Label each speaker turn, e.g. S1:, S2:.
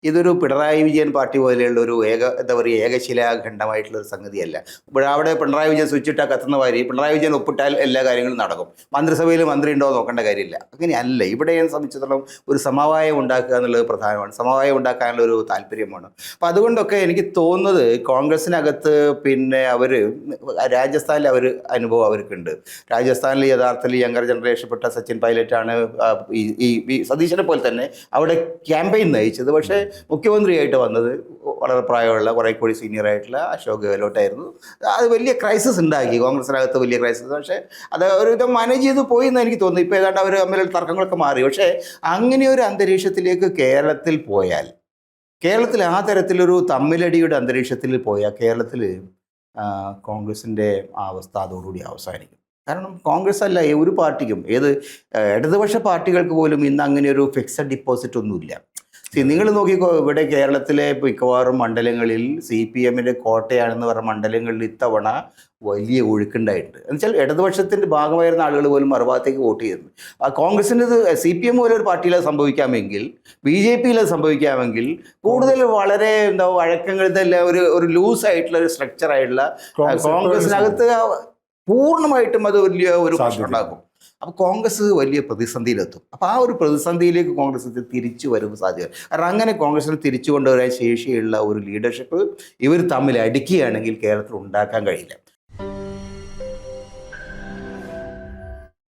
S1: ഇതൊരു പിണറായി വിജയൻ പാർട്ടി പോലെയുള്ള ഒരു എന്താ പറയുക ഏകശിലാഖണ്ഡമായിട്ടുള്ള ഒരു സംഗതിയല്ല. അവിടെ പിണറായി വിജയൻ സ്വിച്ചിട്ടാൽ കത്തുന്ന മാതിരി പിണറായി വിജയൻ ഒപ്പിട്ടാൽ എല്ലാ കാര്യങ്ങളും നടക്കും. മന്ത്രിസഭയിൽ മന്ത്രി ഉണ്ടോ നോക്കേണ്ട കാര്യമില്ല. അങ്ങനെയല്ല. ഇവിടെ സംബന്ധിച്ചിടത്തോളം ഒരു സമവായം ഉണ്ടാക്കുക എന്നുള്ളത് പ്രധാനമാണ്. സമവായം ഉണ്ടാക്കാനുള്ള ഒരു താല്പര്യമാണ്. അപ്പോൾ അതുകൊണ്ടൊക്കെ എനിക്ക് തോന്നുന്നത് കോൺഗ്രസിനകത്ത് പിന്നെ അവർ രാജസ്ഥാനിൽ അനുഭവം അവർക്കുണ്ട്. രാജസ്ഥാനിൽ യഥാർത്ഥത്തിൽ യങ്ങർ ജനറേഷൻപ്പെട്ട സച്ചിൻ പൈലറ്റാണ് ഈ സതീശനെ പോലെ തന്നെ അവിടെ ക്യാമ്പയിൻ നയിച്ചത്. പക്ഷേ മുഖ്യമന്ത്രിയായിട്ട് വന്നത് വളരെ പ്രായമുള്ള കുറേ കൂടി സീനിയർ ആയിട്ടുള്ള അശോക് ഗെഹ്ലോട്ടായിരുന്നു. അത് വലിയ ക്രൈസിസ് ഉണ്ടാക്കി കോൺഗ്രസിനകത്ത്, വലിയ ക്രൈസിസ്. പക്ഷേ അത് ഒരു വിധം മാനേജ് ചെയ്ത് പോയി എന്ന് എനിക്ക് തോന്നുന്നു. ഇപ്പോൾ ഏതാണ്ട് അവർ തമ്മിലുള്ള തർക്കങ്ങളൊക്കെ മാറി. പക്ഷേ അങ്ങനെ ഒരു അന്തരീക്ഷത്തിലേക്ക് കേരളത്തിൽ പോയാൽ, കേരളത്തിൽ ആ തരത്തിലൊരു തമ്മിലടിയുടെ അന്തരീക്ഷത്തിൽ പോയാൽ കേരളത്തിൽ കോൺഗ്രസിൻ്റെ ആ അവസ്ഥ അതോടുകൂടി അവസാനിക്കും. കാരണം കോൺഗ്രസ് അല്ല ഒരു പാർട്ടിക്കും, ഇടതുപക്ഷ പാർട്ടികൾക്ക് പോലും ഇന്ന് അങ്ങനെ ഒരു ഫിക്സഡ് ഡിപ്പോസിറ്റ് ഒന്നുമില്ല. നിങ്ങൾ നോക്കിക്കോ, ഇവിടെ കേരളത്തിലെ മിക്കവാറും മണ്ഡലങ്ങളിൽ CPM-ൻ്റെ കോട്ടയാണെന്ന് പറഞ്ഞ മണ്ഡലങ്ങളിൽ ഇത്തവണ വലിയ ഒഴുക്കുണ്ടായിട്ടുണ്ട്. എന്നുവെച്ചാൽ ഇടതുപക്ഷത്തിൻ്റെ ഭാഗമായിരുന്ന ആളുകൾ പോലും മറുഭാഗത്തേക്ക് വോട്ട് ചെയ്തിട്ടുണ്ട്. കോൺഗ്രസിൻ്റെ CPM പോലെ ഒരു പാർട്ടിയിൽ സംഭവിക്കാമെങ്കിൽ, BJP-യിൽ സംഭവിക്കാമെങ്കിൽ, കൂടുതൽ വളരെ വഴക്കങ്ങളുടെ ഒരു ലൂസായിട്ടുള്ള ഒരു സ്ട്രക്ചറായിട്ടുള്ള കോൺഗ്രസിനകത്ത് പൂർണ്ണമായിട്ടും അത് വലിയ ഒരു പ്രശ്നം ഉണ്ടാക്കും. അപ്പോൾ കോൺഗ്രസ് വലിയ പ്രതിസന്ധിയിലെത്തും. അപ്പോൾ ആ ഒരു പ്രതിസന്ധിയിലേക്ക് കോൺഗ്രസ് തിരിച്ചു വരുമ്പോൾ സാധ്യത. കാരണം അങ്ങനെ കോൺഗ്രസിന് തിരിച്ചു കൊണ്ടുവരാൻ ശേഷിയുള്ള ഒരു ലീഡർഷിപ്പ് ഇവർ തമ്മിൽ അടിക്കുകയാണെങ്കിൽ കേരളത്തിൽ ഉണ്ടാക്കാൻ കഴിയില്ല.